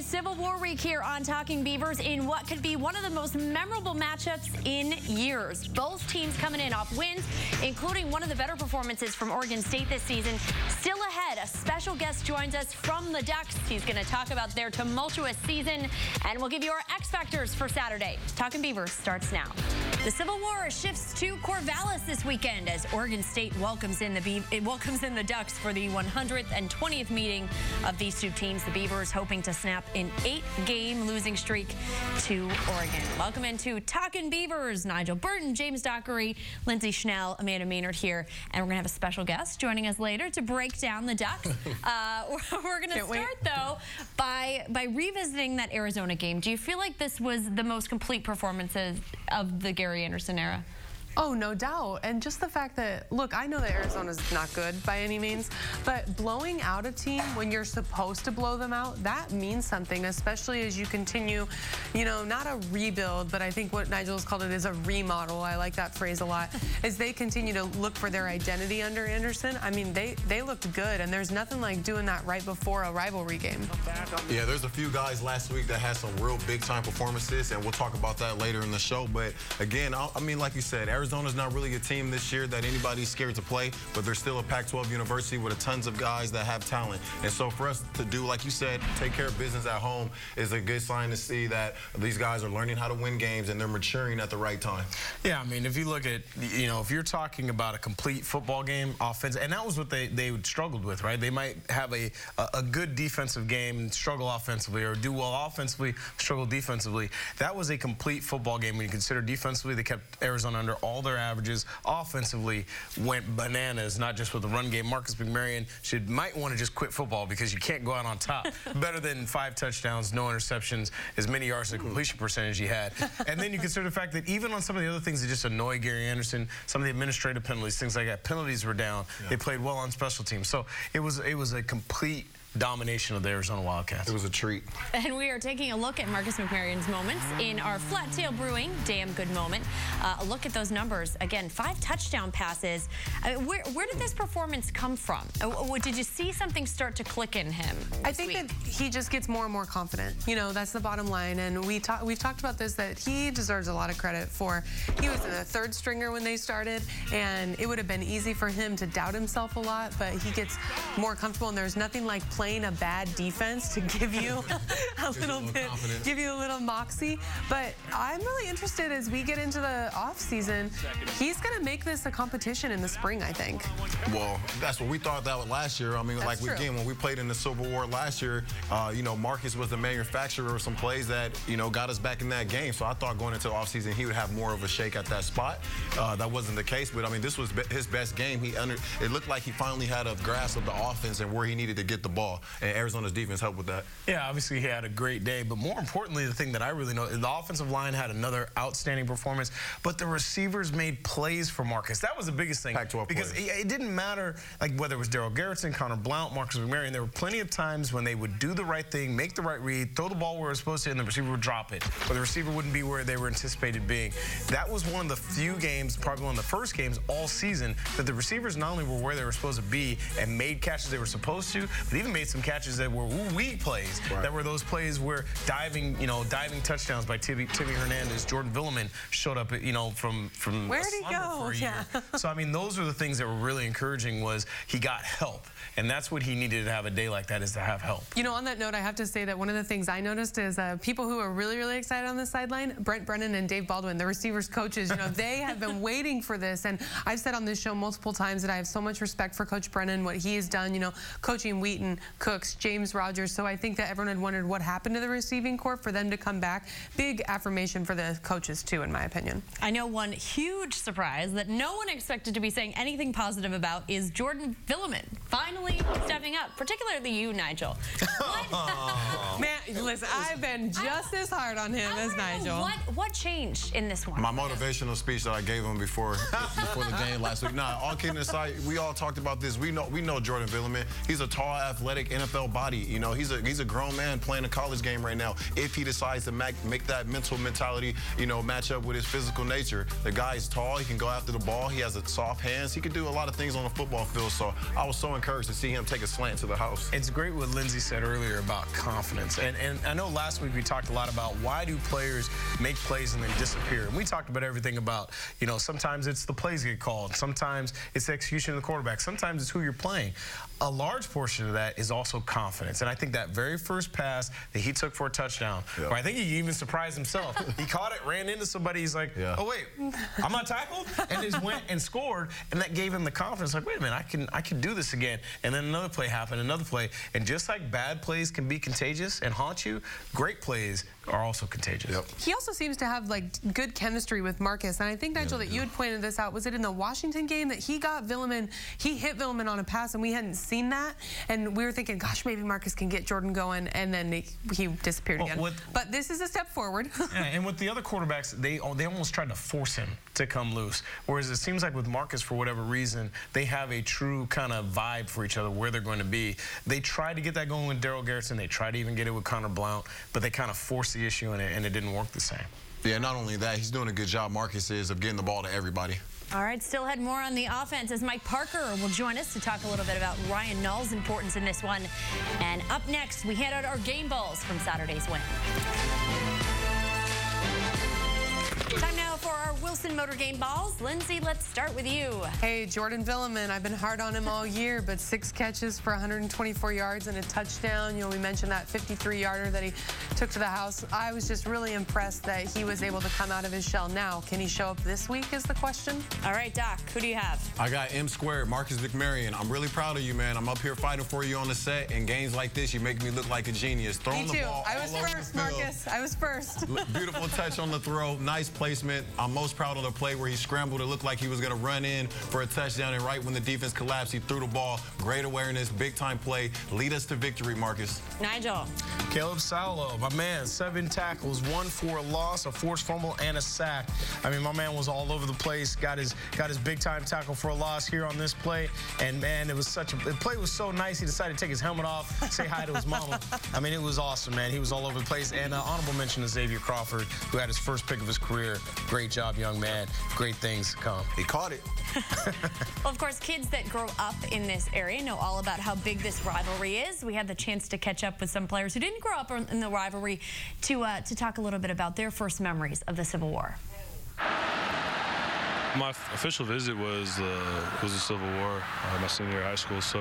Civil War week here on Talking Beavers in what could be one of the most memorable matchups in years. Both teams coming in off wins, including one of the better performances from Oregon State this season. Still ahead, a special guest joins us from the Ducks. He's going to talk about their tumultuous season, and we'll give you our X Factors for Saturday. Talking Beavers starts now. The Civil War shifts to Corvallis this weekend as Oregon State welcomes in the Ducks for the 120th meeting of these two teams. The Beavers hoping to snap an 8-game losing streak to Oregon. Welcome into Talkin Beavers. Nigel Burton, James Dockery, Lindsay Schnell, Amanda Maynard here, and we're gonna have a special guest joining us later to break down the Ducks. We're gonna start though by revisiting that Arizona game. Do you feel like this was the most complete performances of the Gary Anderson era? Oh, no doubt. And just the fact that, look, I know that Arizona's not good by any means, but blowing out a team when you're supposed to blow them out, that means something, especially as you continue, you know, not a rebuild, but I think what Nigel's called it is a remodel. I like that phrase a lot. As they continue to look for their identity under Anderson, I mean, they looked good, and there's nothing like doing that right before a rivalry game. Yeah, there's a few guys last week that had some real big-time performances, and we'll talk about that later in the show. But, again, I mean, like you said, Arizona's not really a team this year that anybody's scared to play, but they're still a Pac-12 university with tons of guys that have talent. And so for us to do, like you said, take care of business at home is a good sign to see that these guys are learning how to win games and they're maturing at the right time. Yeah, I mean, if you look at, you know, if you're talking about a complete football game, offense, and that was what they struggled with, right? They might have a good defensive game and struggle offensively, or do well offensively, struggle defensively. That was a complete football game when you consider defensively they kept Arizona under all their averages. Offensively went bananas, not just with the run game. Marcus McMaryion might want to just quit football because you can't go out on top. Better than 5 touchdowns, no interceptions, as many yards as completion percentage he had. And then you consider the fact that even on some of the other things that just annoy Gary Anderson, some of the administrative penalties, things like that, penalties were down. Yeah. They played well on special teams. So it was a complete domination of the Arizona Wildcats. It was a treat. And we are taking a look at Marcus McMaryion's moments in our Flat Tail Brewing Damn Good Moment. A look at those numbers. Again, 5 touchdown passes. I mean, where did this performance come from? Did you see something start to click in him? I think that he just gets more and more confident. You know, that's the bottom line. And we've talked about this, that he deserves a lot of credit for. He was the 3rd stringer when they started, and it would have been easy for him to doubt himself a lot, but he gets more comfortable, and there's nothing like playing a bad defense to give you a little bit, give you a little moxie. But I'm really interested as we get into the off season. He's going to make this a competition in the spring, I think. Well, that's what we thought that was last year. I mean, that's like again, when we played in the Civil War last year, you know, Marcus was the manufacturer of some plays that, you know, got us back in that game. So I thought going into the offseason he would have more of a shake at that spot. That wasn't the case, but I mean, this was his best game. It looked like he finally had a grasp of the offense and where he needed to get the ball. And Arizona's defense helped with that. Yeah, obviously he had a great day, but more importantly, the thing that I really know, the offensive line had another outstanding performance, but the receivers made plays for Marcus. That was the biggest thing. Pac-12 because plays. It didn't matter like whether it was Daryl Garrettson, Connor Blount, Marcus McMaryion. There were plenty of times when they would do the right thing, make the right read, throw the ball where it was supposed to, and the receiver would drop it, or the receiver wouldn't be where they were anticipated being. That was one of the few games, probably one of the first games all season, that the receivers not only were where they were supposed to be and made catches they were supposed to, but even made some catches that were ooh-wee plays, that were those plays where diving touchdowns by Timmy Hernandez. Jordan Villeman showed up, you know, from where'd he go for a year. So I mean, those are the things that were really encouraging. Was he got help, and that's what he needed to have a day like that, is to have help. You know, on that note, I have to say that one of the things I noticed is people who are really, really excited on the sideline, Brent Brennan and Dave Baldwin, the receivers coaches, you know, they have been waiting for this. And I've said on this show multiple times that I have so much respect for Coach Brennan, what he has done, you know, coaching Wheaton, Cooks, James Rogers. So I think that everyone had wondered what happened to the receiving corps for them to come back. Big affirmation for the coaches, too, in my opinion. I know one huge surprise that no one expected to be saying anything positive about is Jordan Villeman finally stepping up, particularly you, Nigel. Man, listen, I've been just as hard on him as Nigel. What changed in this one? My motivational speech that I gave him before the game last week. Nah, all kidding aside, we all talked about this. We know Jordan Villeman. He's a tall, athletic NFL body. You know, he's a grown man playing a college game right now. If he decides to make that mentality, you know, match up with his physical nature. The guy is tall. He can go after the ball. He has soft hands. He can do a lot of things on the football field. So I was so encouraged to see him take a slant to the house. It's great what Lindsay said earlier about confidence, and And I know last week we talked a lot about why do players make plays and then disappear. And we talked about everything about, you know, sometimes it's the plays get called. Sometimes it's the execution of the quarterback. Sometimes it's who you're playing. A large portion of that is also confidence. And I think that very first pass that he took for a touchdown, where I think he even surprised himself. He caught it, ran into somebody. He's like, oh, wait, I'm not tackled? And just went and scored. And that gave him the confidence, like, wait a minute, I can do this again. And then another play happened, another play. And just like bad plays can be contagious and haunt you, great plays are also contagious. He also seems to have like good chemistry with Marcus. And I think, Nigel, that you had pointed this out. Was it in the Washington game that he got Villeman, he hit Villeman on a pass and we hadn't seen that? And we were thinking, gosh, maybe Marcus can get Jordan going, and then he disappeared again. But this is a step forward. And with the other quarterbacks, they almost tried to force him to come loose. Whereas it seems like with Marcus, for whatever reason, they have a true kind of vibe for each other, where they're going to be. They tried to get that going with Daryl Garrison. They tried to even get it with Connor Blount, but they kind of forced the issue in it, and it didn't work the same. Yeah, not only that, he's doing a good job, Marcus is, of getting the ball to everybody. All right, still had more on the offense as Mike Parker will join us to talk a little bit about Ryan Null's importance in this one. And up next, we hand out our game balls from Saturday's win. Time now for our Wilson Motor Game balls. Lindsay, let's start with you. Hey, Jordan Villeman, I've been hard on him all year, but 6 catches for 124 yards and a touchdown. You know, we mentioned that 53-yarder that he took to the house. I was just really impressed that he was able to come out of his shell. Now, can he show up this week is the question? All right, Doc, who do you have? I got M squared, Marcus McMarion. I'm really proud of you, man. I'm up here fighting for you on the set. In games like this, you make me look like a genius. Throwing the ball I was first, Marcus. I was first. Beautiful touch on the throw. Nice placement. I'm most proud of the play where he scrambled. It looked like he was going to run in for a touchdown, and right when the defense collapsed, he threw the ball. Great awareness, big-time play. Lead us to victory, Marcus. Nigel. Caleb Saulo, my man, 7 tackles, 1 for a loss, a forced fumble, and a sack. I mean, my man was all over the place. Got his big-time tackle for a loss here on this play, and man, it was the play was so nice. He decided to take his helmet off, say hi to his mama. I mean, it was awesome, man. He was all over the place. And honorable mention to Xavier Crawford, who had his first pick of his career. Great job, young man. Great things to come. He caught it. Well, of course, kids that grow up in this area know all about how big this rivalry is. We had the chance to catch up with some players who didn't grow up in the rivalry to talk a little bit about their first memories of the Civil War. My official visit was the Civil War, my senior year of high school. So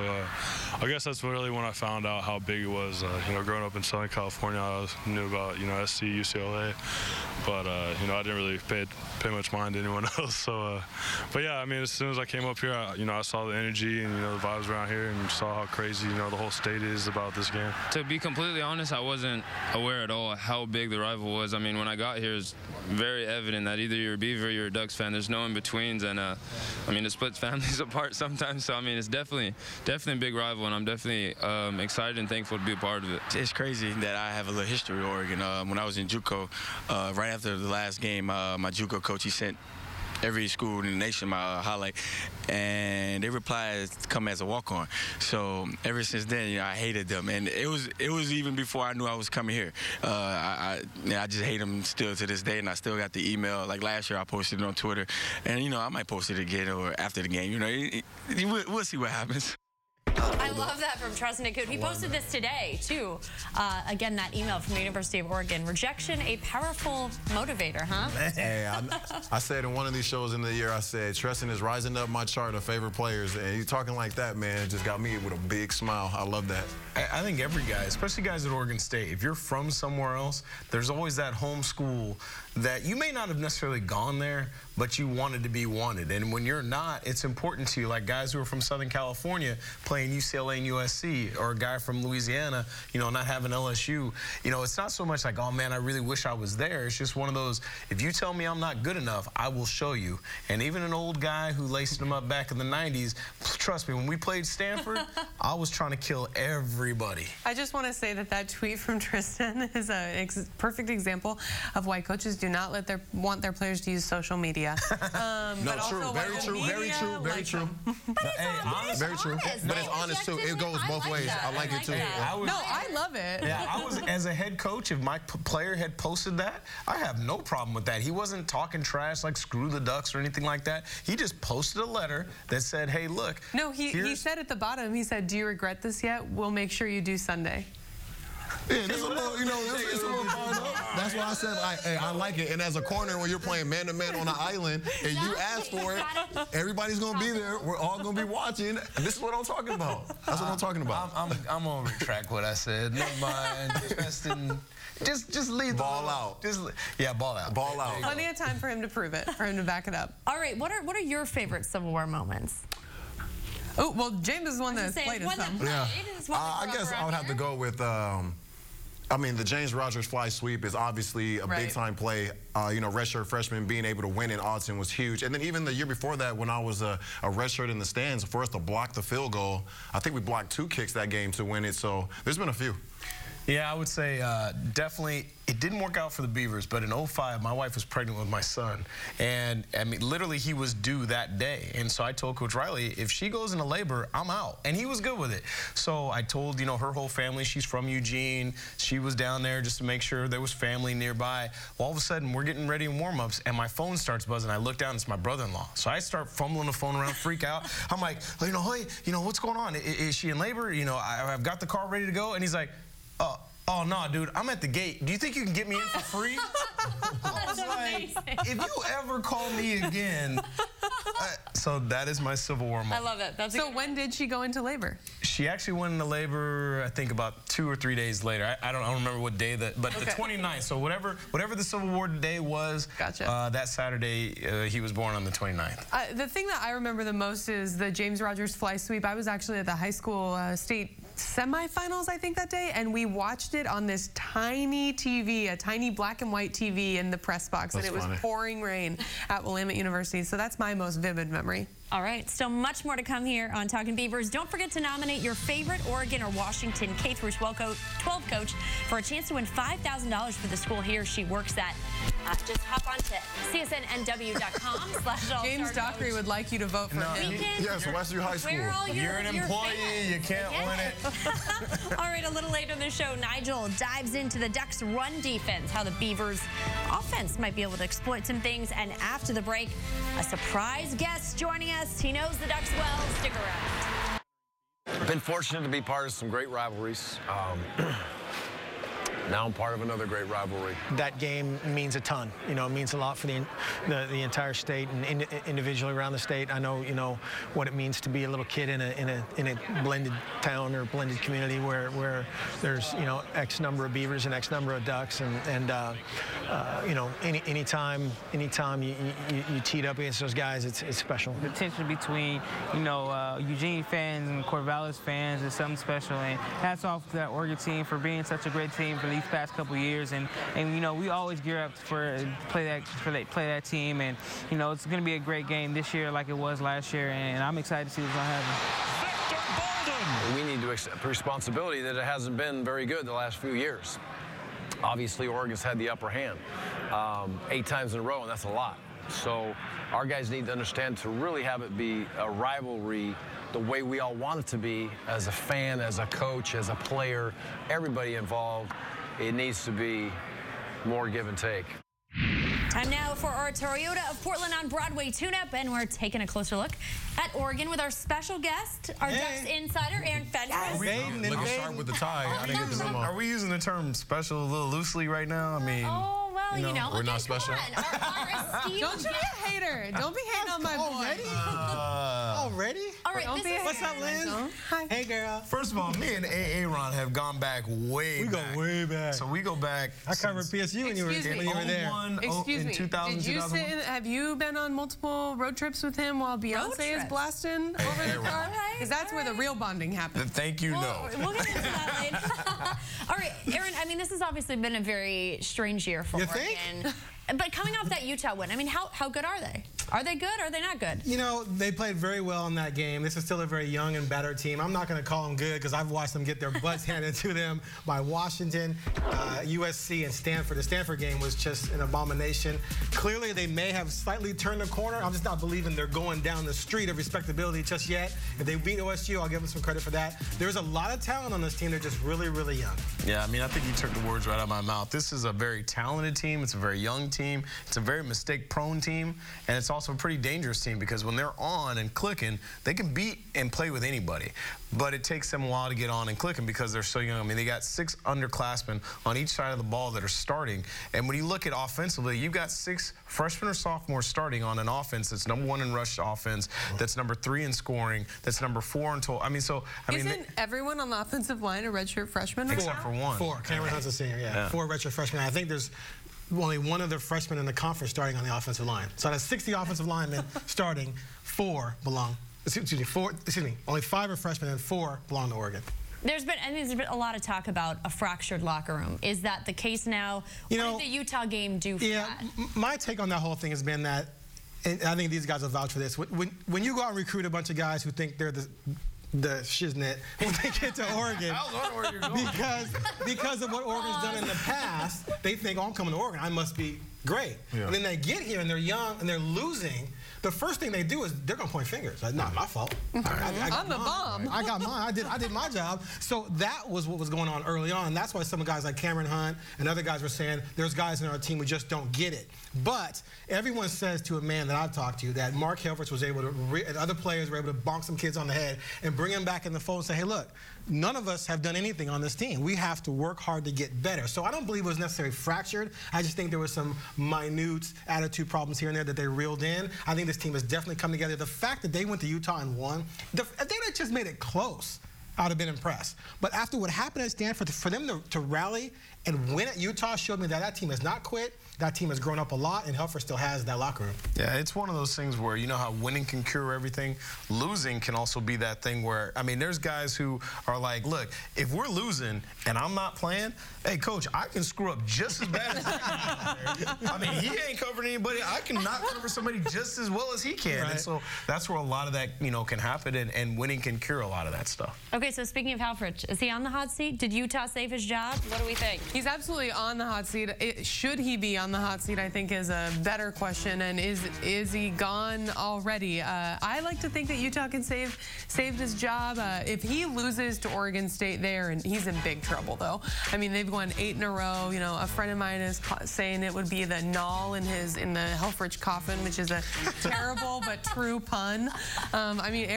I guess that's really when I found out how big it was. You know, growing up in Southern California, I knew about, you know, SC, UCLA, but you know, I didn't really pay much mind to anyone else. So, but yeah, I mean, as soon as I came up here, I saw the energy and, you know, the vibes around here, and saw how crazy, you know, the whole state is about this game. To be completely honest, I wasn't aware at all how big the rival was. I mean, when I got here, it's very evident that either you're a Beaver or you're a Ducks fan. There's no in-betweens, and I mean, it splits families apart sometimes. So I mean, it's definitely a big rival, and I'm definitely excited and thankful to be a part of it. It's crazy that I have a little history with Oregon. When I was in JUCO, right after the last game, my JUCO coach, he sent every school in the nation my highlight, and they replied come as a walk-on. So ever since then, you know, I hated them, and it was even before I knew I was coming here. I just hate them still to this day, and I still got the email. Like last year, I posted it on Twitter, and you know, I might post it again or after the game. You know, we'll see what happens. I love that from Trust Nikud. He posted this today, too. Again, that email from the University of Oregon. Rejection, a powerful motivator, huh? Hey, I said in one of these shows in the year, I said, Treston is rising up my chart of favorite players. And you talking like that, man, it just got me with a big smile. I love that. I think every guy, especially guys at Oregon State, if you're from somewhere else, there's always that home school that you may not have necessarily gone there, but you wanted to be wanted. And when you're not, it's important to you, like guys who are from Southern California playing UCLA and USC, or a guy from Louisiana, you know, not having LSU. You know, it's not so much like, oh man, I really wish I was there. It's just one of those, if you tell me I'm not good enough, I will show you. And even an old guy who laced them up back in the 90s, trust me, when we played Stanford, I was trying to kill everybody. I just want to say that tweet from Tristan is a perfect example of why coaches do not want their players to use social media. No, true, very true, very true, very true. Very true. But it's honest too. It goes both ways. I like it too. I love it. Yeah, I was, as a head coach, if my player had posted that, I have no problem with that. He wasn't talking trash like screw the Ducks or anything like that. He just posted a letter that said, hey, look. No, he said at the bottom, he said, do you regret this yet? We'll make sure you do Sunday. Yeah, there's a little, you know, it's a little fired up. That's why I said, I like it. And as a corner, when you're playing man-to-man on an island and you ask for it, everybody's going to be there. We're all going to be watching. This is what I'm talking about. That's what I'm talking about. I'm going to retract what I said. Never mind. Just leave ball out. Ball out. Ball out. Plenty of time for him to prove it, for him to back it up. All right, what are your favorite Civil War moments? Oh, well, James is one that's played us some. Yeah. I guess I would have to go with, I mean, the James Rogers fly sweep is obviously a big-time play. You know, redshirt freshman being able to win in Austin was huge. And then even the year before that, when I was a redshirt in the stands, for us to block the field goal, I think we blocked 2 kicks that game to win it. So there's been a few. Yeah, I would say definitely it didn't work out for the Beavers, but in 05, my wife was pregnant with my son. And, I mean, literally he was due that day. And so I told Coach Riley, if she goes into labor, I'm out. And he was good with it. So I told, you know, her whole family, she's from Eugene. She was down there just to make sure there was family nearby. Well, all of a sudden, we're getting ready in warm-ups, and my phone starts buzzing. I look down, it's my brother-in-law. So I start fumbling the phone around, freak out. I'm like, you know, hey, you know, what's going on? Is she in labor? You know, I've got the car ready to go. And he's like, oh, no, dude, I'm at the gate. Do you think you can get me in for free? I was like, if you ever call me again. So that is my Civil War moment. I love it. So when did she go into labor? She actually went into labor, I think, about 2 or 3 days later. I don't remember what day, but the 29th. So whatever the Civil War day was, that Saturday, he was born on the 29th. The thing that I remember the most is the James Rogers fly sweep. I was actually at the high school state semifinals, I think, that day, and we watched it on this tiny TV, a tiny black and white TV in the press box, and it was pouring rain at Willamette University. So that's my most vivid memory. All right, still much more to come here on Talkin Beavers. Don't forget to nominate your favorite Oregon or Washington K-12 coach for a chance to win $5,000 for the school he or she works at. Just hop on to csnnw.com/all-star James Dockery would like you to vote for him. Yes, Westview High School. You're an employee, you can't win it. All right, a little later in the show, Nigel dives into the Ducks' run defense, how the Beavers' offense might be able to exploit some things. And after the break, a surprise guest joining us. He knows the Ducks well. Stick around. I've been fortunate to be part of some great rivalries. Now I'm part of another great rivalry. That game means a ton. You know, it means a lot for the entire state and individually around the state. I know, you know, what it means to be a little kid in a blended town or blended community where there's, you know, X number of Beavers and X number of Ducks, and you know, anytime you teed up against those guys, it's special. The tension between, you know, Eugene fans and Corvallis fans is something special, and hats off to that Oregon team for being such a great team for these past couple years, and you know, we always gear up for play that team, and you know, it's going to be a great game this year like it was last year, and I'm excited to see what's going to happen. We need to accept responsibility that it hasn't been very good the last few years. Obviously, Oregon's had the upper hand 8 times in a row, and that's a lot. So our guys need to understand, to really have it be a rivalry the way we all want it to be, as a fan, as a coach, as a player, everybody involved. It needs to be more give and take. Time now for our Toyota of Portland on Broadway tune-up, and we're taking a closer look at Oregon with our special guest, our Ducks insider, Aaron Fentress. Look at start with the tie. I didn't get the memo. Are we using the term special a little loosely right now? I mean, oh, well, you know. We're not special. Our esteemed Don't you be a hater. Don't be hating on my boy. Already? All right, What's up, Liz? Hi. Hey, girl. first of all, me and Aaron have gone back way back. We go way back. So we go back. I covered PSU when you were there. Excuse me. 2000, did you 2001? have you been on multiple road trips with him while Beyonce is blasting over the car? Because that's where the real bonding happens. Thank you, no. We'll get into that later. All right, Aaron, I mean, this has obviously been a very strange year for Oregon. But coming off that Utah win, I mean, how good are they? Are they good? Are they not good? You know, they played very well in that game. This is still a very young and battered team. I'm not going to call them good because I've watched them get their butts handed to them by Washington, USC, and Stanford. The Stanford game was just an abomination. Clearly, they may have slightly turned the corner. I'm just not believing they're going down the street of respectability just yet. If they beat OSU, I'll give them some credit for that. There's a lot of talent on this team. They're just really, really young. Yeah, I mean, I think you took the words right out of my mouth. This is a very talented team. It's a very young team. It's a very mistake-prone team. And it's also a pretty dangerous team because when they're on and clicking, they can beat and play with anybody. But it takes them a while to get on and clicking because they're so young. I mean, they got 6 underclassmen on each side of the ball that are starting. And when you look at offensively, you've got 6 freshmen or sophomores starting on an offense that's #1 in rush offense, that's #3 in scoring, that's #4 in total. I mean, Isn't everyone on the offensive line a redshirt freshman right except now? for one. 4. Cameron Hunt's a senior, yeah. 4 redshirt freshmen. I think there's only one of the freshmen in the conference starting on the offensive line. So out of 60 offensive linemen starting, 4 belong. Only 5 are freshmen and 4 belong to Oregon. I think there's been a lot of talk about a fractured locker room. Is that the case now? What did the Utah game do for that? My take on that whole thing has been that, and I think these guys will vouch for this, when you go out and recruit a bunch of guys who think they're the shiznit when they get to Oregon, because of what Oregon's done in the past, they think, oh, I'm coming to Oregon, I must be great. And then they get here and they're young and they're losing. The first thing they do is they're gonna point fingers. Like, not my fault. I'm the bomb. I got mine. I did my job. So that was what was going on early on. And that's why some guys like Cameron Hunt and other guys were saying there's guys in our team who just don't get it. But everyone says to a man that I've talked to that Mark Helfrich was able to, and other players were able to bonk some kids on the head and bring them back in the fold and say, hey, look, none of us have done anything on this team. We have to work hard to get better. So I don't believe it was necessarily fractured. I just think there was some minute attitude problems here and there that they reeled in. I think this team has definitely come together. The fact that they went to Utah and won, if they had just made it close, I would have been impressed. But after what happened at Stanford, for them to rally and win at Utah showed me that that team has not quit. That team has grown up a lot, and Helfrich still has that locker room. Yeah, it's one of those things where, you know how winning can cure everything? Losing can also be that thing where, I mean, there's guys who are like, look, if we're losing and I'm not playing, hey, coach, I can screw up just as bad as he can. I mean, he ain't covering anybody. I can not cover somebody just as well as he can. Right. And so that's where a lot of that, you know, can happen, and winning can cure a lot of that stuff. Okay, so speaking of Helfrich, is he on the hot seat? Did Utah save his job? What do we think? He's absolutely on the hot seat. Should he be on the hot seat, I think, is a better question. And is he gone already? I like to think that Utah can save his job. If he loses to Oregon State there, and he's in big trouble, though. I mean, they've won 8 in a row. You know, a friend of mine is saying it would be the gnaw in the Helfrich coffin, which is a terrible but true pun. I mean,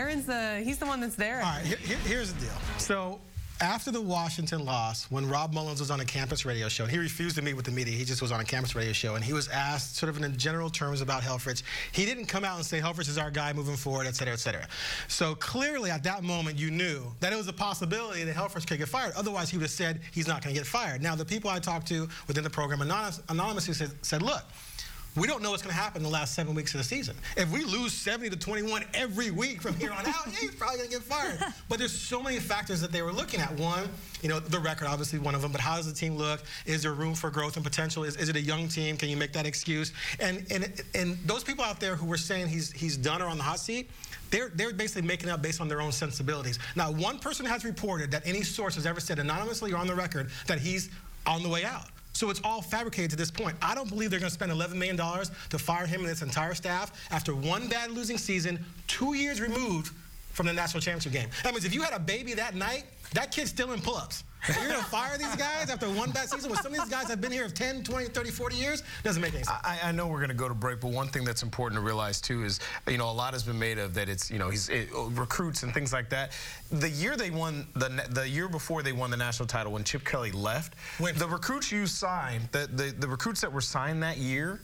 he's the one that's there. All right, here's the deal. So after the Washington loss, when Rob Mullins was on a campus radio show, and he refused to meet with the media, he just was on a campus radio show, and he was asked sort of in general terms about Helfrich. He didn't come out and say Helfrich is our guy moving forward, et cetera, et cetera. So clearly at that moment you knew that it was a possibility that Helfrich could get fired. Otherwise he would have said he's not going to get fired. Now the people I talked to within the program anonymously said, look, we don't know what's going to happen in the last 7 weeks of the season. If we lose 70-21 every week from here on out, yeah, he's probably going to get fired. But there's so many factors that they were looking at. One, you know, the record, obviously one of them, but how does the team look? Is there room for growth and potential? Is it a young team? Can you make that excuse? And those people out there who were saying he's done or on the hot seat, they're basically making up based on their own sensibilities. Now, one person has reported that any source has ever said anonymously or on the record that he's on the way out. So it's all fabricated to this point. I don't believe they're going to spend $11 million to fire him and his entire staff after one bad losing season, 2 years removed from the national championship game. That means if you had a baby that night, that kid's still in pull-ups. You're going to fire these guys after one bad season when some of these guys have been here 10, 20, 30, 40 years? Doesn't make any sense. I know we're going to go to break, but one thing that's important to realize, too, is, you know, a lot has been made of that it's, you know, recruits and things like that. The year they won, the year before they won the national title, when Chip Kelly left, the recruits you signed, the recruits that were signed that year,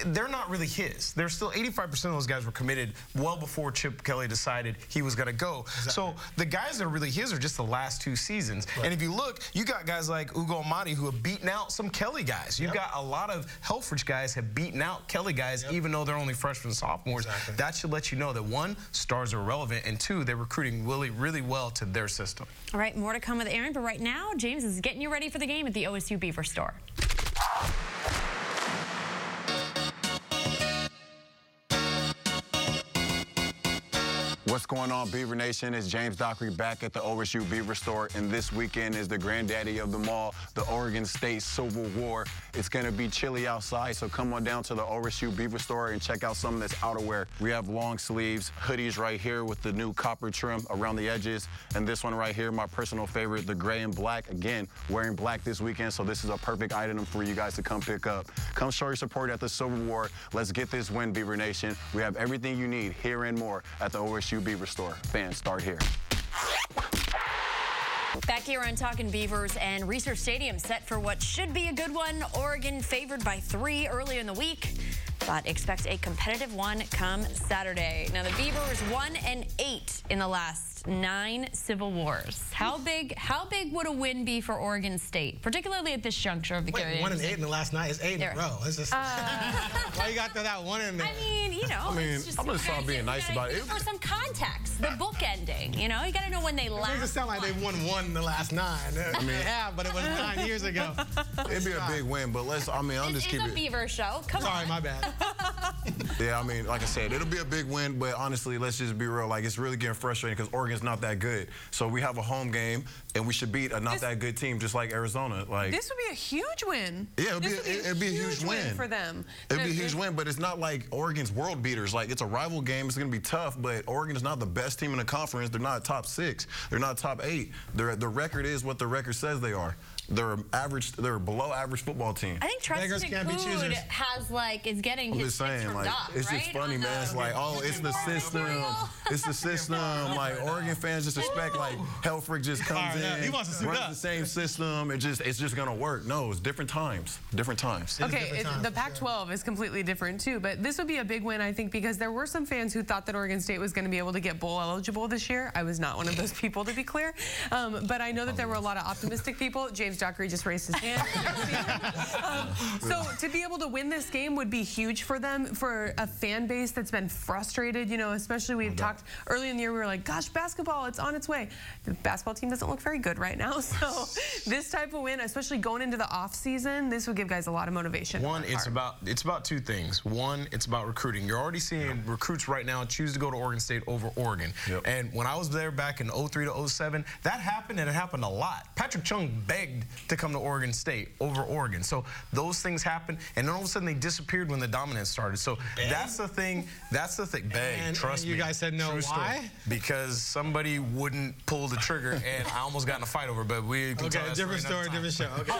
they're not really his. They're still, 85% of those guys were committed well before Chip Kelly decided he was going to go. Exactly. So the guys that are really his are just the last 2 seasons. Right. And if you look, you got guys like Ugo Amadi who have beaten out some Kelly guys. You've got a lot of Helfrich guys have beaten out Kelly guys, even though they're only freshmen and sophomores. Exactly. That should let you know that 1, stars are relevant, and 2, they're recruiting really well to their system. All right, more to come with Aaron, but right now, James is getting you ready for the game at the OSU Beaver store. What's going on, Beaver Nation? It's James Dockery back at the OSU Beaver Store, and this weekend is the granddaddy of them all, the Oregon State Civil War. It's going to be chilly outside, so come on down to the OSU Beaver Store and check out some of this outerwear. We have long sleeves, hoodies right here with the new copper trim around the edges, and this one right here, my personal favorite, the gray and black. Again, wearing black this weekend, so this is a perfect item for you guys to come pick up. Come show your support at the Civil War. Let's get this win, Beaver Nation. We have everything you need here and more at the OSU Beaver Store. Fans, start here. Back here on Talkin Beavers, and Research Stadium set for what should be a good one. Oregon favored by 3 early in the week, but expect a competitive one come Saturday. Now the Beavers 1-8 in the last 9 Civil Wars. How big would a win be for Oregon State, particularly at this juncture of the game? 1-8 in the last 9 is 8 in a row. It's just, why you got that one in there? I mean, you know, I'm gonna start being nice about it. For some context, the book ending, you know, you got to know when they last. It doesn't sound like they won 1 in the last 9. I mean, they have, but it was 9 years ago. It'd be a big win, but I'm just keep it. It's a Beaver show. Come on. Sorry, my bad. Yeah, I mean, like I said, it'll be a big win, but honestly, let's just be real. Like, it's really getting frustrating because Oregon's not that good. So we have a home game, and we should beat a not that good team, just like Arizona. Like, this would be a huge win. Yeah, it'd be a huge win for them. It'd be a huge win, but it's not like Oregon's world beaters. Like, it's a rival game. It's going to be tough, but Oregon is not the best team in the conference. They're not top 6. They're not top 8. The record is what the record says they are. They're average. They're a below average football team. I think Trusted Food has is getting his saying, from like, Doc, it's just funny, man. It's like, oh, it's the system. It's the system. Like, Oregon fans just expect, like, Helfrich just comes in, he wants to runs the same system, and it's just gonna work. No, it's different times. Different times. Okay, the Pac-12 is completely different too, but this would be a big win, I think, because there were some fans who thought that Oregon State was going to be able to get bowl eligible this year. I was not one of those people, to be clear, but I know that there were a lot of optimistic people. James Dockery just raised his hand. So to be able to win this game would be huge for them, for a fan base that's been frustrated, you know, especially we talked early in the year, we were like, gosh, basketball, it's on its way. The basketball team doesn't look very good right now, so this type of win, especially going into the off season, this would give guys a lot of motivation. One, it's about 2 things. One, it's about recruiting. You're already seeing recruits right now choose to go to Oregon State over Oregon. Yep. And when I was there back in 03 to 07, that happened, and it happened a lot. Patrick Chung begged to come to Oregon State over Oregon. So those things happened, and then all of a sudden they disappeared when the dominance started. So that's the thing. That's the thing. Beg, trust me. You guys said no. Why? Because somebody wouldn't pull the trigger, and I almost got in a fight over it, but we can tell different story, different show. Okay.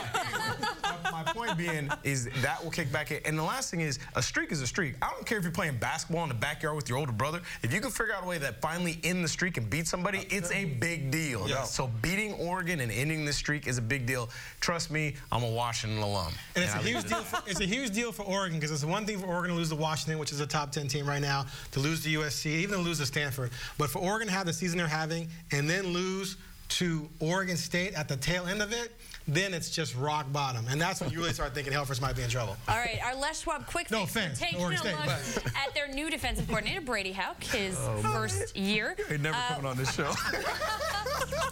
My point being is that will kick back in. And the last thing is, a streak is a streak. I don't care if you're playing basketball in the backyard with your older brother. If you can figure out a way that finally end the streak and beat somebody, it's a big deal. Yeah. So beating Oregon and ending this streak is a big deal. Trust me, I'm a Washington alum. And it's a huge deal. It's a huge deal for Oregon, because it's one thing for Oregon to lose to Washington, which is a top 10 team right now, to lose to USC, even to lose to Stanford. But for Oregon to have the season they're having and then lose to Oregon State at the tail end of it, then it's just rock bottom. And that's when you really start thinking Helfrich might be in trouble. All right, our Les Schwab quick no fix. offense, Taking Oregon State, a look at their new defensive coordinator, Brady Houck, his first year. You're never coming on this show.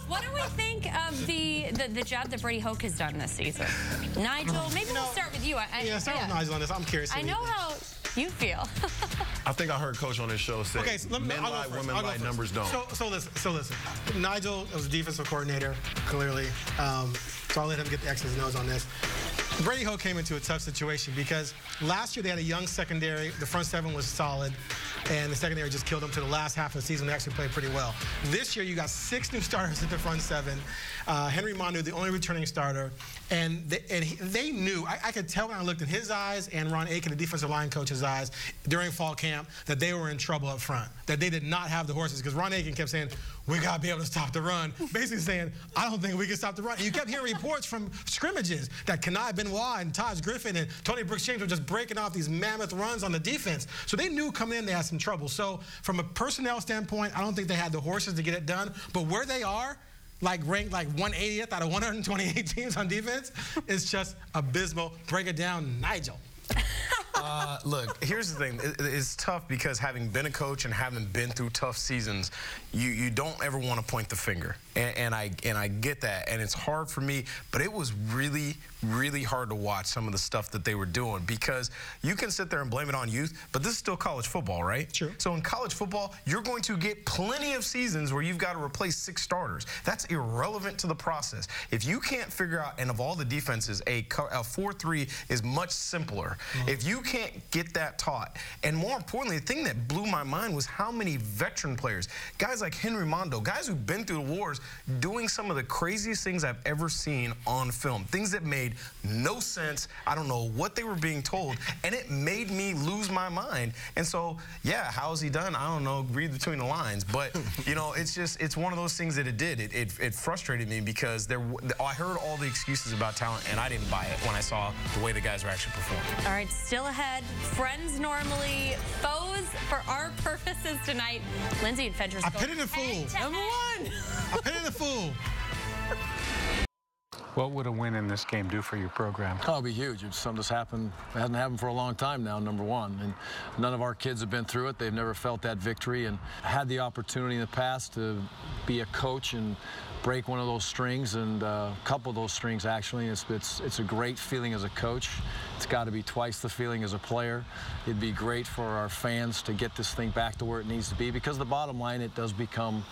What do we think of the job that Brady Houck has done this season? Nigel, maybe we'll start with you. Start with Nigel on this. I'm curious. I know how you feel. I think I heard Coach on this show say, men lie, women lie, numbers don't. So listen. Nigel was a defensive coordinator, clearly. So I'll let him get the X's and O's on this. Brady Hoke came into a tough situation because last year they had a young secondary. The front 7 was solid, and the secondary just killed them to the last half of the season. They actually played pretty well. This year you got 6 new starters at the front 7. Henry Manu, the only returning starter, and they knew. I could tell when I looked in his eyes and Ron Aiken, the defensive line coach's eyes, during fall camp, that they were in trouble up front, that they did not have the horses, because Ron Aiken kept saying, we got to be able to stop the run, basically saying, I don't think we can stop the run. And you kept hearing reports from scrimmages that Kenai Benoit and Taj Griffin and Tony Brooks-James were just breaking off these mammoth runs on the defense. So they knew coming in they had some trouble. So from a personnel standpoint, I don't think they had the horses to get it done. But where they are, like ranked like 180th out of 128 teams on defense, is just abysmal. Break it down, Nigel. Look, here's the thing. It's tough because having been a coach and having been through tough seasons, you don't ever want to point the finger. And I get that. And it's hard for me, but it was really, really hard to watch some of the stuff that they were doing, because you can sit there and blame it on youth, but this is still college football, right? True. So in college football, you're going to get plenty of seasons where you've got to replace 6 starters. That's irrelevant to the process. If you can't figure out, and of all the defenses, a 4-3 is much simpler. If you can't get that taught, and more importantly, the thing that blew my mind was how many veteran players, guys like Henry Mondo, guys who've been through the wars, doing some of the craziest things I've ever seen on film, things that made no sense. I don't know what they were being told, and it made me lose my mind. And so, yeah, how is he done? I don't know, read between the lines, but you know, it's one of those things that it did. It frustrated me because I heard all the excuses about talent, and I didn't buy it when I saw the way the guys were actually performing. All right, still ahead. Friends normally, foes for our purposes tonight. Lindsay and Fentress. I pity the fool. Number 1. I pity the fool. What would a win in this game do for your program? Oh, it'd be huge. It's something that's happened. It hasn't happened for a long time now, number 1. And none of our kids have been through it. They've never felt that victory, and had the opportunity in the past to be a coach and break one of those strings, and a couple of those strings, actually. It's a great feeling as a coach. It's got to be twice the feeling as a player. It'd be great for our fans to get this thing back to where it needs to be, because the bottom line, it does become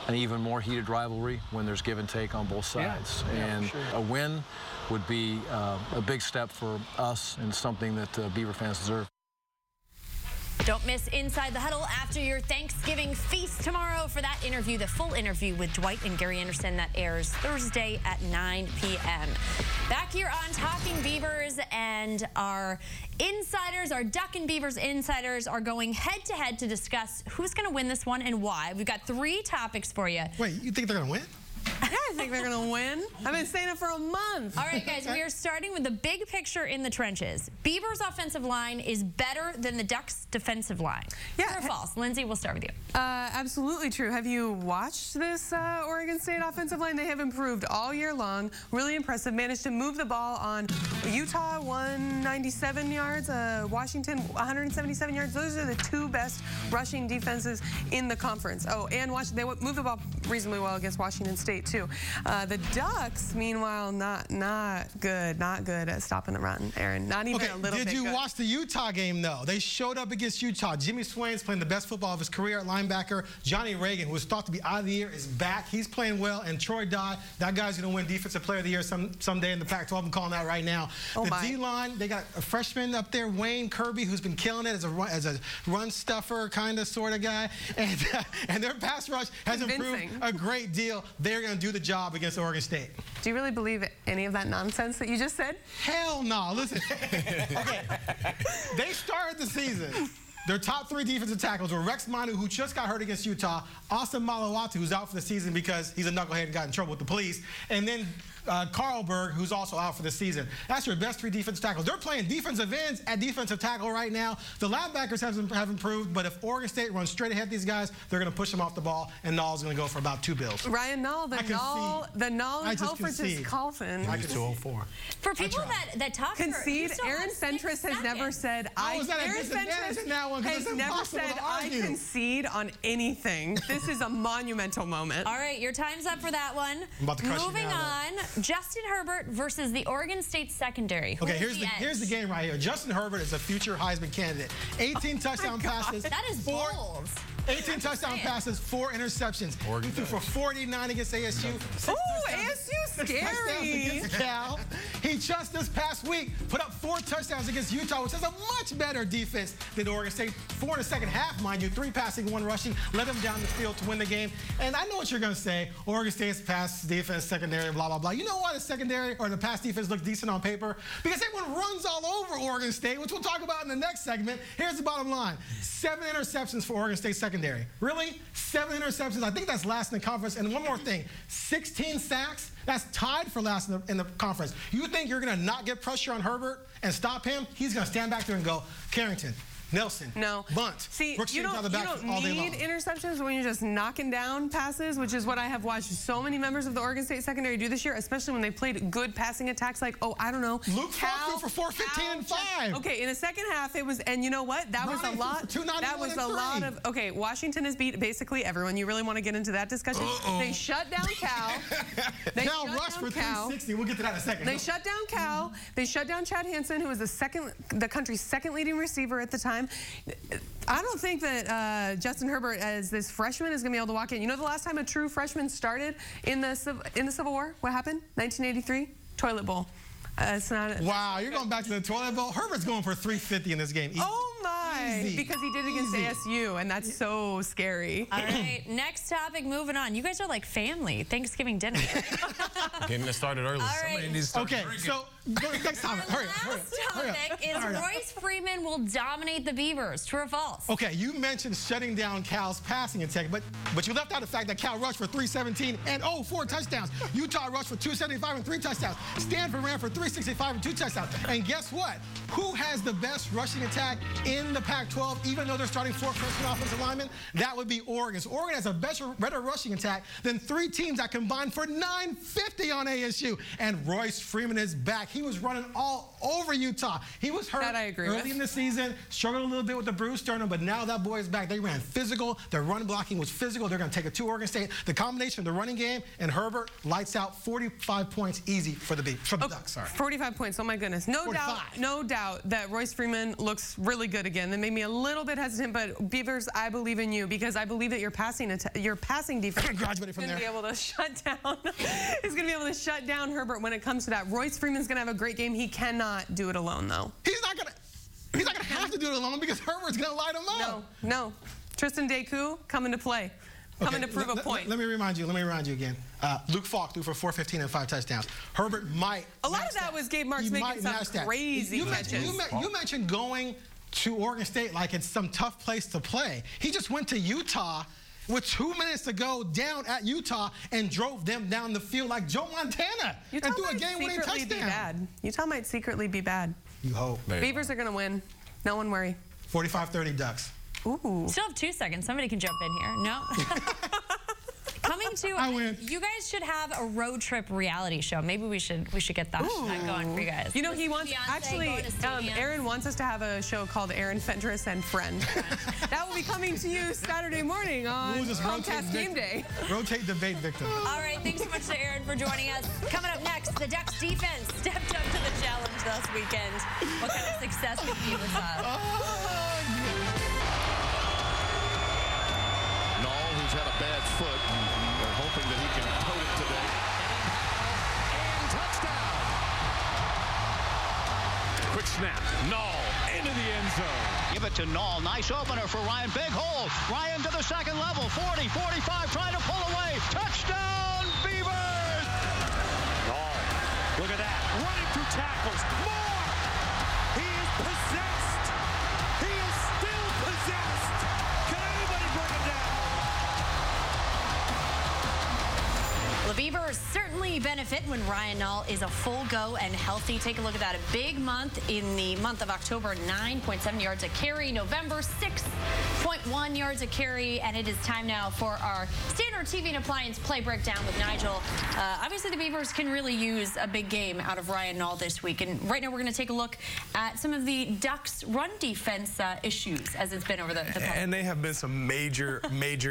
an even more heated rivalry when there's give and take on both sides. And sure, a win would be a big step for us, and something that Beaver fans deserve. Don't miss Inside the Huddle after your Thanksgiving feast tomorrow for that interview, the full interview with Dwight and Gary Anderson, that airs Thursday at 9 p.m. Back here on Talking Beavers, and our insiders, our Talkin Beavers insiders, are going head-to-head to discuss who's going to win this one and why. We've got 3 topics for you. Wait, you think they're going to win? Yeah, I think they're going to win. I've been saying it for a month. All right, guys, we are starting with the big picture in the trenches. Beavers' offensive line is better than the Ducks' defensive line. Yeah. True or false? Lindsay, we'll start with you. Absolutely true. Have you watched this Oregon State offensive line? They have improved all year long. Really impressive. Managed to move the ball on Utah 197 yards, Washington 177 yards. Those are the 2 best rushing defenses in the conference. Oh, and they moved the ball reasonably well against Washington State too. The Ducks, meanwhile, not good at stopping the run, Aaron. Not even a little bit. Did you watch the Utah game, though? They showed up against Utah. Jimmy Swain's playing the best football of his career at linebacker. Johnny Reagan, who was thought to be out of the year, is back. He's playing well. And Troy Dodd, that guy's going to win Defensive Player of the Year someday in the Pac-12. I'm calling that right now. The D-line, they got a freshman up there, Wayne Kirby, who's been killing it as a run stuffer kind of sort of guy. And their pass rush has improved a great deal. They're going to do the job against Oregon State. Do you really believe any of that nonsense that you just said? Hell no. Listen. Okay. They started the season. Their top 3 defensive tackles were Rex Manu, who just got hurt against Utah, Austin Malawatu, who's out for the season because he's a knucklehead and got in trouble with the police, and then Carlberg, who's also out for the season. That's your best 3 defensive tackles. They're playing defensive ends at defensive tackle right now. The linebackers have improved, but if Oregon State runs straight ahead these guys, they're going to push them off the ball, and Null's going to go for about 2 bills. Ryan Null, the Null and Helfrich is Coffin. I can 204. For people that talk concede, Aaron Fentress has never said Aaron Fentress has never said I concede on anything. This is a monumental moment. All right, your time's up for that one. I'm about to crush you now, Moving on. Justin Herbert versus the Oregon State secondary. Okay, here's the game right here. Justin Herbert is a future Heisman candidate. 18 touchdown passes. That is bold. 18 touchdown passes, 4 interceptions. He threw for 49 against ASU. Oh, ASU scary. Against Cal. He just this past week put up 4 touchdowns against Utah, which is a much better defense than Oregon State. 4 in the second half, mind you. 3 passing, 1 rushing. Led them down the field to win the game. And I know what you're going to say. Oregon State's pass defense, secondary, blah, blah, blah. You know why the secondary or the pass defense looks decent on paper? Because everyone runs all over Oregon State, which we'll talk about in the next segment. Here's the bottom line. 7 interceptions for Oregon State secondary. Really? 7 interceptions. I think that's last in the conference. And one more thing. 16 sacks. That's tied for last in the conference. You think you're going to not get pressure on Herbert and stop him? He's going to stand back there and go, Carrington, Nelson. No. Bunt. See, Brooks you James out the don't back all day need long. interceptions when you're just knocking down passes, which is what I have watched so many members of the Oregon State secondary do this year, especially when they played good passing attacks like, oh, I don't know. Luke Falk for 415 and 5. Okay, in the second half, it was, and you know what? That was a lot. That was a lot of, okay, Washington has beat basically everyone. You really want to get into that discussion? They shut down Cal. Cal rushed for 360. We'll get to that in a second. They shut down Cal. They shut down Chad Hansen, who was the country's second leading receiver at the time. I don't think that Justin Herbert, as this freshman, is going to be able to walk in. You know the last time a true freshman started in the Civil War? What happened? 1983? Toilet Bowl. It's not. Wow, you're going back to the toilet bowl. Herbert's going for 350 in this game. Easy. Oh my! Easy. Because he did it against ASU, and that's so scary. All right, next topic. Moving on. You guys are like family. Thanksgiving dinner. Getting it started early. All right. Okay, so go to the next topic. Hurry Topic is Royce Freeman will dominate the Beavers. True or false? Okay, you mentioned shutting down Cal's passing attack, but you left out the fact that Cal rushed for 317 and 4 touchdowns. Utah rushed for 275 and 3 touchdowns. Stanford ran for 365 and 2 touchdowns. And guess what? Who has the best rushing attack in the Pac-12, even though they're starting 4 freshman offensive linemen? That would be Oregon. So Oregon has a better rushing attack than 3 teams that combined for 950 on ASU. And Royce Freeman is back. He was running all over Utah. He was hurt early in the season, struggled a little bit with the bruised sternum, but now that boy is back. They ran physical. Their run blocking was physical. They're going to take it to Oregon State. The combination of the running game and Herbert lights out 45 points easy for the Ducks. Sorry. 45 points. Oh my goodness. No doubt that Royce Freeman looks really good again. That made me a little bit hesitant, but Beavers, I believe in you because I believe that your passing defense is going to be able to shut down. Is going to be able to shut down Herbert when it comes to that. Royce Freeman's going to have a great game. He cannot do it alone, though. He's not going to have to do it alone because Herbert's going to light him up. No. Tristan Deku coming to play. Coming to prove a point. Let me remind you again. Luke Falk threw for 415 and 5 touchdowns. Herbert might. A lot of that was Gabe Marks making some crazy catches. You mentioned going to Oregon State like it's some tough place to play. He just went to Utah with 2 minutes to go down at Utah and drove them down the field like Joe Montana and threw a game-winning touchdown. Utah might secretly be bad. You hope. Beavers are going to win. No one worry. 45-30 Ducks. Ooh. Still have 2 seconds. Somebody can jump in here. No. Coming to, I win. You guys should have a road trip reality show. Maybe we should get that going for you guys. You know, he wants Aaron wants us to have a show called Aaron Fentress and Friend. That will be coming to you Saturday morning on Comcast Game Day. Rotate debate victim. All right, thanks so much to Aaron for joining us. Coming up next, the Ducks defense stepped up to the challenge this weekend. What kind of success did Beavers have? Who's had a bad foot. They're hoping that he can tote it today. And touchdown. Quick snap. Null into the end zone. Give it to Null. Nice opener for Ryan. Big hole. Ryan to the second level. 40, 45, trying to pull away. Touchdown, Beavers! Null. Look at that. Running through tackles. More! He is possessed. He is still possessed. Can anybody bring him down? The Beavers certainly benefit when Ryan Null is a full go and healthy. Take a look at that. A big month in the month of October, 9.7 yards a carry. November, 6.1 yards a carry. And it is time now for our standard TV and appliance play breakdown with Nigel. Obviously, the Beavers can really use a big game out of Ryan Null this week. And right now, we're going to take a look at some of the Ducks' run defense issues as it's been over the past. And they have been some major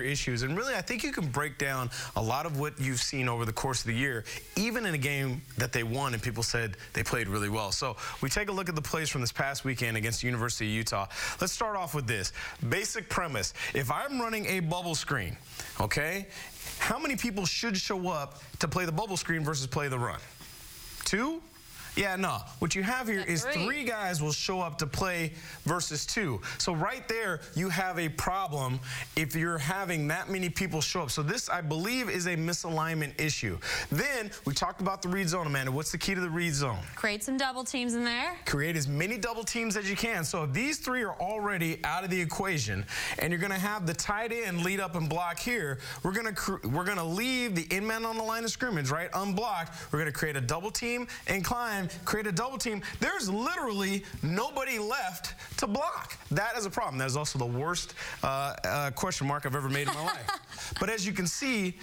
issues. And really, I think you can break down a lot of what you've seen over the course of the year, even in a game that they won and people said they played really well. So we take a look at the plays from this past weekend against the University of Utah. Let's start off with this. Basic premise. If I'm running a bubble screen, okay, how many people should show up to play the bubble screen versus play the run? 2? Yeah, no. What you have here is 3 guys will show up to play versus 2. So right there, you have a problem if you're having that many people show up. So this, I believe, is a misalignment issue. Then we talked about the read zone, Amanda. What's the key to the read zone? Create some double teams in there. Create as many double teams as you can. So if these 3 are already out of the equation, and you're going to have the tight end lead up and block here, we're going to leave the in man on the line of scrimmage, right, unblocked. We're going to create a double team and climb time, create a double team, there's literally nobody left to block. That is a problem. That is also the worst question mark I've ever made in my life. But as you can see,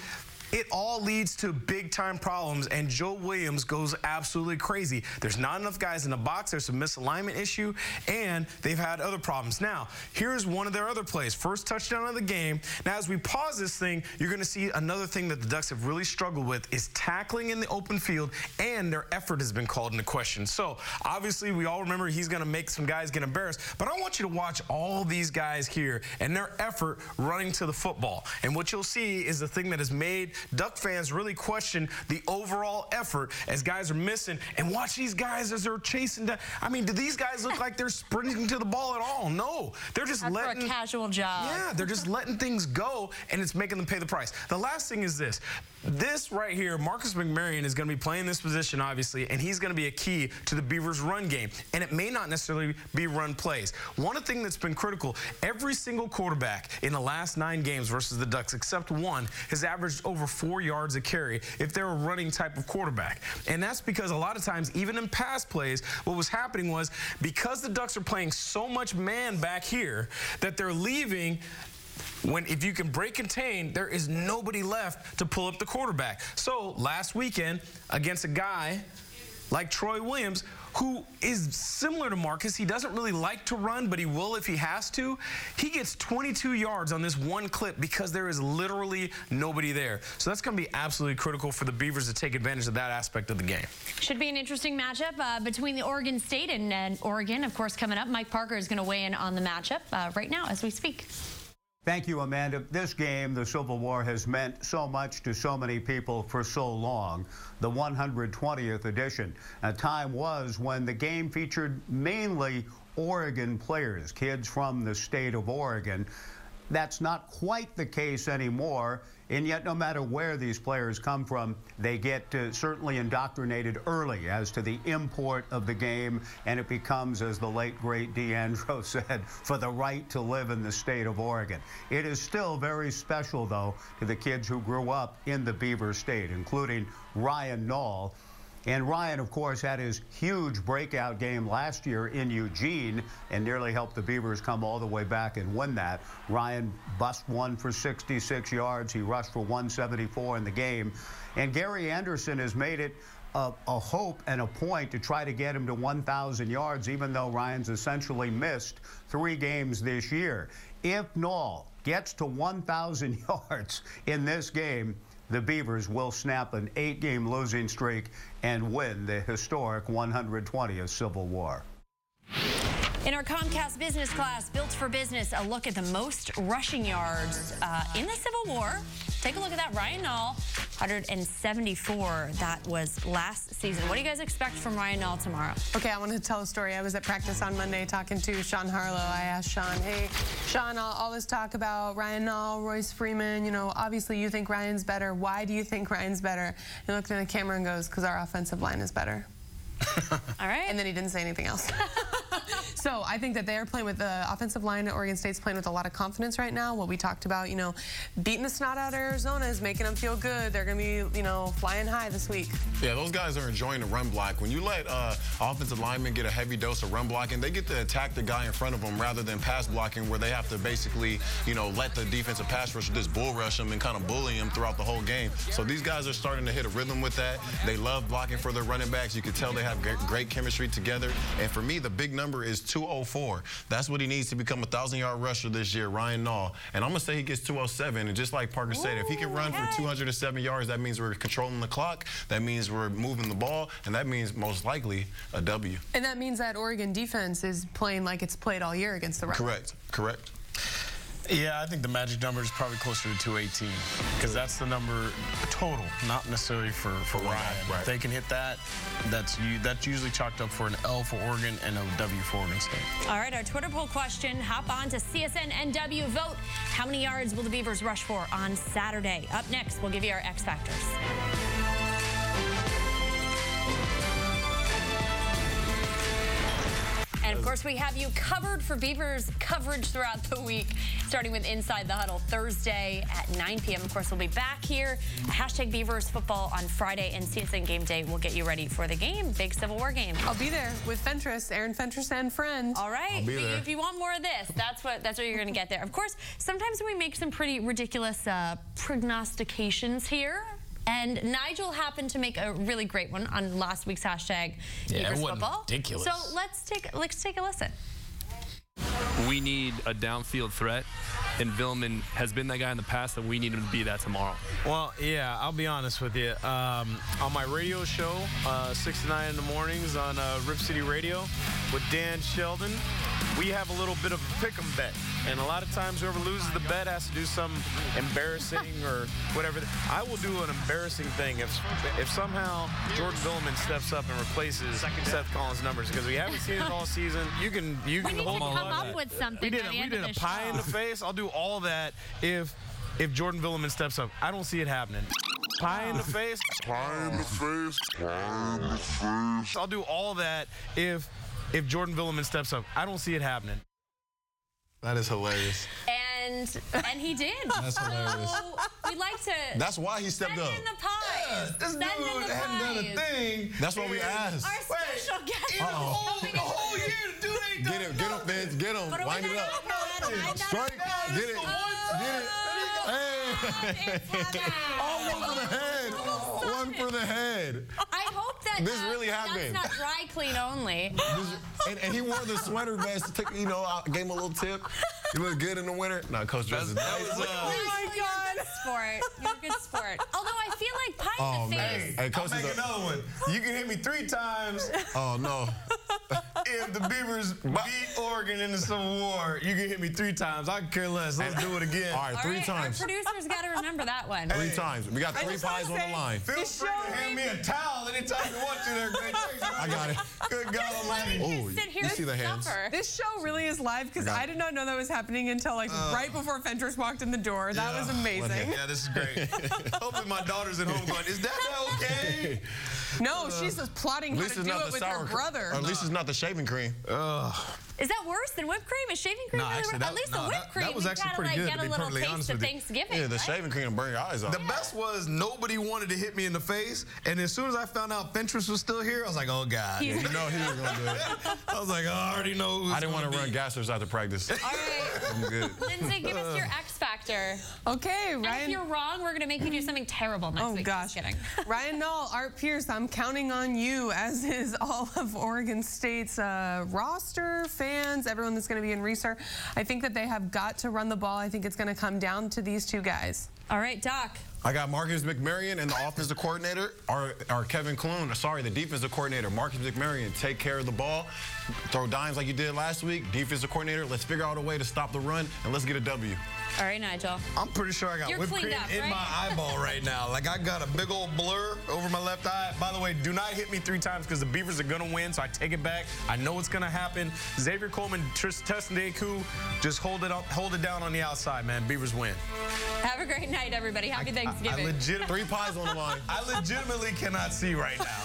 it all leads to big-time problems, and Joe Williams goes absolutely crazy. There's not enough guys in the box. There's a misalignment issue, and they've had other problems. Now, here's one of their other plays. First touchdown of the game. Now, as we pause this thing, you're going to see another thing that the Ducks have really struggled with is tackling in the open field, and their effort has been called into question. So, obviously, we all remember he's going to make some guys get embarrassed, but I want you to watch all these guys here and their effort running to the football. And what you'll see is the thing that has made Duck fans really question the overall effort as guys are missing. And watch these guys as they're chasing down. I mean, do these guys look like they're sprinting to the ball at all? No. They're just letting... for a casual job. Yeah, they're just letting things go, and it's making them pay the price. The last thing is this. This right here, Marcus McMaryion is going to be playing this position, obviously, and he's going to be a key to the Beavers' run game. And it may not necessarily be run plays. One thing that's been critical, every single quarterback in the last 9 games versus the Ducks, except one, has averaged over 4 yards a carry if they're a running type of quarterback. And that's because a lot of times, even in pass plays, what was happening was because the Ducks are playing so much man back here that they're leaving... if you can break contain, there is nobody left to pull up the quarterback. So last weekend, against a guy like Troy Williams, who is similar to Marcus, he doesn't really like to run, but he will if he has to. He gets 22 yards on this one clip because there is literally nobody there. So that's going to be absolutely critical for the Beavers to take advantage of that aspect of the game. Should be an interesting matchup between the Oregon State and Oregon, of course, coming up. Mike Parker is going to weigh in on the matchup right now as we speak. Thank you, Amanda. This game, the Civil War, has meant so much to so many people for so long. The 120th edition. A time was when the game featured mainly Oregon players, kids from the state of Oregon. That's not quite the case anymore, and yet no matter where these players come from, they get certainly indoctrinated early as to the import of the game, and it becomes, as the late, great DeAndre said, for the right to live in the state of Oregon. It is still very special, though, to the kids who grew up in the Beaver State, including Ryan Nall. And Ryan, of course, had his huge breakout game last year in Eugene and nearly helped the Beavers come all the way back and win that. Ryan bust one for 66 yards. He rushed for 174 in the game. And Gary Anderson has made it a hope and a point to try to get him to 1,000 yards, even though Ryan's essentially missed 3 games this year. If Nall gets to 1,000 yards in this game, the Beavers will snap an 8-game losing streak and win the historic 120th Civil War. In our Comcast business class, Built for Business, a look at the most rushing yards in the Civil War. Take a look at that. Ryan Nall, 174. That was last season. What do you guys expect from Ryan Nall tomorrow? Okay, I want to tell a story. I was at practice on Monday talking to Sean Harlow. I asked Sean, hey, Sean, all this talk about Ryan Nall, Royce Freeman, you know, obviously you think Ryan's better. Why do you think Ryan's better? He looked in the camera and goes, because our offensive line is better. All right. And then he didn't say anything else. So I think that they're playing with the offensive line at Oregon State's playing with a lot of confidence right now. What we talked about, you know, beating the snot out of Arizona is making them feel good. They're going to be, you know, flying high this week. Yeah, those guys are enjoying the run block. When you let offensive linemen get a heavy dose of run blocking, they get to attack the guy in front of them rather than pass blocking where they have to basically, you know, let the defensive pass rusher just bull rush them and kind of bully them throughout the whole game. So these guys are starting to hit a rhythm with that. They love blocking for their running backs. You can tell they have great chemistry together. And for me, the big number is 204. That's what he needs to become a 1,000-yard rusher this year, Ryan Nall. And I'm going to say he gets 207. And just like Parker said, if he can run for 207 yards, that means we're controlling the clock. That means we're moving the ball. And that means most likely a W. And that means that Oregon defense is playing like it's played all year against the run. Correct. Yeah, I think the magic number is probably closer to 218 because that's the number total, not necessarily for Ryan. Right. If they can hit that, that's usually chalked up for an L for Oregon and a W for Oregon State. All right, our Twitter poll question. Hop on to CSN NW. Vote. How many yards will the Beavers rush for on Saturday? Up next, we'll give you our X Factors. And, of course, we have you covered for Beavers coverage throughout the week, starting with Inside the Huddle Thursday at 9 p.m. Of course, we'll be back here. #Beavers football on Friday, and CSN Game Day will get you ready for the game. Big Civil War game. I'll be there with Fentress, Aaron Fentress and friend. All right. If you want more of this, that's what you're going to get there. Of course, sometimes we make some pretty ridiculous prognostications here. And Nigel happened to make a really great one on last week's #Beavers football. Ridiculous. So let's take a listen. We need a downfield threat, and Villman has been that guy in the past, and we need him to be that tomorrow. Well, yeah, I'll be honest with you. On my radio show, 6 to 9 in the mornings on Rip City Radio with Dan Sheldon, we have a little bit of a pick 'em bet. And a lot of times whoever loses the bet has to do something embarrassing or whatever. I will do an embarrassing thing if somehow Jordan Villman steps up and replaces Seth Collins' numbers, because we haven't seen it all season. You can hold on. Come up with something. We did a pie in the face. I'll do all of that if Jordan Villman steps up. I don't see it happening. Pie in the face. Pie in the face. Pie in the face. I'll do all that if Jordan Villman steps up. I don't see it happening. That is hilarious. And he did. That's hilarious. So we'd like to. That's why he stepped up. Send in the pies. This dude hadn't done a thing. That's what we asked. Our special guest. The whole year, the dude ain't done Get him, Vince. Get him. Wind it up. Strike. Get it. Get it. Hey. One for the head. One for the head. I hope that this really happened. That's not dry clean only. And he wore the sweater vest to take, I gave him a little tip. You look good in the winter. No, Coach Johnson. Oh my God. You're a good sport. You're a good sport. Although I feel like pie in the face. Hey, Coach, I'll make another one. You can hit me 3 times. Oh, no. If the Beavers beat Oregon in the Civil War, you can hit me 3 times. I can care less. Let's do it again. All right, 3 times. Our producers got to remember that one. 3 times. We got 3 pies on the line. Feel free to hand me a towel anytime you want to there, Greg. I got it. Good God Almighty. Oh, you see the hands. This show really is live because I did not know that was happening until right before Fentress walked in the door. That was amazing. Yeah, this is great. Hopefully my daughter's at home going, is that okay? No, she's just plotting how to do it with her brother. Or at least it's not the shaving cream. Is that worse than whipped cream? Is shaving cream really worse? At least the whipped cream, that was actually pretty good, get a little taste of Thanksgiving. Yeah, the shaving cream will burn your eyes off. The best was nobody wanted to hit me in the face, and as soon as I found out Fentress was still here, I was like, oh, God. Yeah, you know he was going to do it. I was like, oh, I already know who's I didn't want to run gassers after practice. All right. I'm good. Lindsay, give us your X Factor. Okay, Ryan. And if you're wrong, we're going to make you do something terrible next week. Oh, gosh. Just kidding. Ryan Knoll, Art Pierce, I'm counting on you, as is all of Oregon State's roster, fans, everyone that's going to be in Reeser. I think that they have got to run the ball. I think it's going to come down to these 2 guys. All right, Doc. I got Marcus McMarion and the offensive coordinator, or Kevin Clune, sorry, the defensive coordinator. Marcus McMarion, take care of the ball, throw dimes like you did last week. Defensive coordinator, let's figure out a way to stop the run, and let's get a W. All right, Nigel. I'm pretty sure I got whipped cream in my eyeball right now. Like, I got a big old blur over my left eye. By the way, do not hit me 3 times because the Beavers are going to win, so I take it back. I know it's going to happen. Xavier Coleman, Tristan Deku, just hold it down on the outside, man. Beavers win. Have a great night, everybody. Happy Thanksgiving. I legitimately 3 pies on the line. I legitimately cannot see right now.